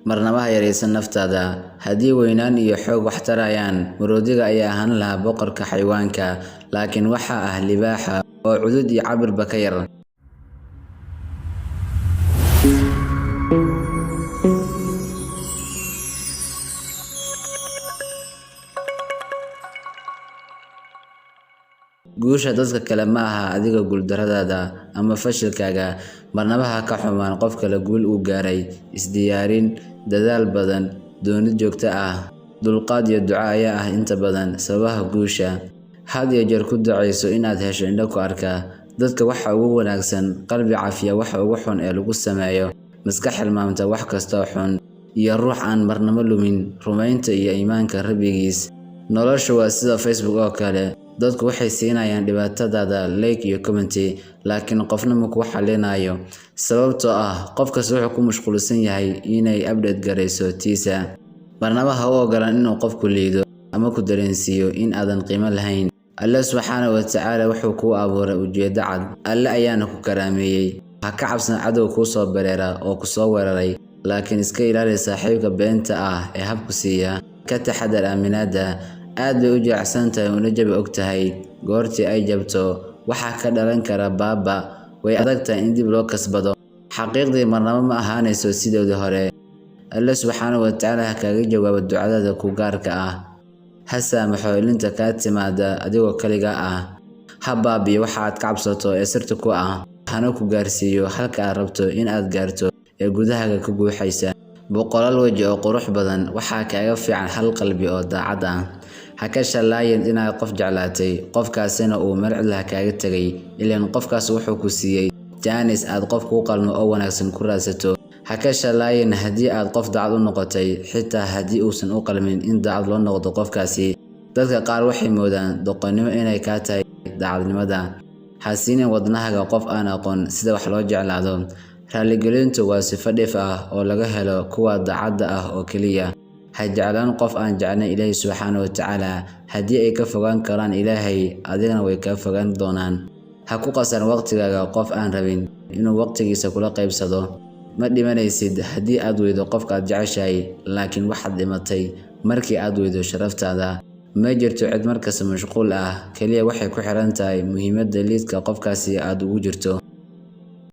marnaba ha yaraysan naftaada. Haddii weynaan iyo xoog wax tarayaan, maroodiga ayaa ahaan lahaa boqorka xayawaanka, laakiin waxaa ah libaaxa oo cudud iyo cabirba ka yar. guusha dadka kale ma aha adiga guuldaradaada ama fashilkaaga. Marnaba ha ka xumaan qof kale guul uu gaaray. Isdiyaarin, dadaal badan, doonid joogto ah, dulqaad iyo duco ayaa ah inta badan sababaha guusha. Had iyo jeer ku ducayso inaad hesho indho ku arka. Dadka waxa ugu wanaagsan qalbi caafiya waxa ugu xun ee lagu sameeyo, maskax hilmaamta wax kasta oo xun, iyo ruux aan marnaba lumin rumaynta iyo iimaanka Rabbigiis. Noloshu waa sida Facebook oo kale. Dadku waxay siinayaan dhibaatadaada like iyo comment, laakiin qofna ma ku xalinayo, sababtoo ah qofkaas wuxuu ku mashquulsan yahay inay update gareyso tiisa. Marnaba ha u ogolaan inuu qofku liido ama ku dareensiiyo in aadan qiimo lahayn. Alle subxaanahu wa tacaala wuxuu kuu abuuray ujeeddo cad, alle ayaana ku karaameeyey. Ha ka cabsan cadow kuu soo bareera oo ku soo weeraray, laakiin iska ilaali saaxiibka beenta ah ee habku siiya. Ka taxadar aaminaadda. Aad bay u jeecsan tahay una jabi og tahay. Goortii ay jabto waxaa ka dhalan kara baaba. Way adag tahay in dib loo kasbado. Xaqiiqdii marnaba ma ahaanayso sidoodii hore. Alle subxaanahu wa tacaala ha kaaga jawaabo ducadaada ku gaarka ah. Ha saamaxo ilinta kaa timaada adigoo kaliga ah. Ha baabiyo waxa aad ka cabsato ee sirta ku ah. Hana ku gaarsiiyo halka aad rabto in aad gaarto ee gudahaaga ka guuxaysa. Boqolaal waji oo qurux badan waxaa kaaga fiican hal qalbi oo daacad ah. Ha ka shalaayin inaad qof jeclaatay, qofkaasina uu meel cidla kaaga tagay. Ileen qofkaas wuxuu ku siiyey jaanis aad qof ku qalmo oo wanaagsan ku raadsato. Ha ka shalaayin haddii aad qof daacad u noqotay, xitaa haddii uusan u qalmin in daacad loo noqdo qofkaasi. Dadka qaar waxay moodaan doqonnimo inay ka tahay daacadnimada. Ha siinin wadnahaaga qof aan aqoon sida wax loo jeclaado. Raaligelintu waa sifo dhif ah oo laga helo kuwa daacadda ah oo keliya. Ha jeclaan qof aan jeclayn Ilaahay subxaanahu wa tacaala. Haddii ay ka fogaan karaan Ilaahay, adigana way ka fogaan doonaan. Ha ku qasan waqtigaaga qof aan rabin inuu waqtigiisa kula qaybsado. Ma dhimanaysid haddii aad weydo qofka aad jeceshahay, laakiin waxaad dhimatay markii aad weydo sharaftaada. Ma jirto cid markasta mashquul ah, kaliya waxay ku xiran tahay muhiimadda liidka qofkaasi aad ugu jirto.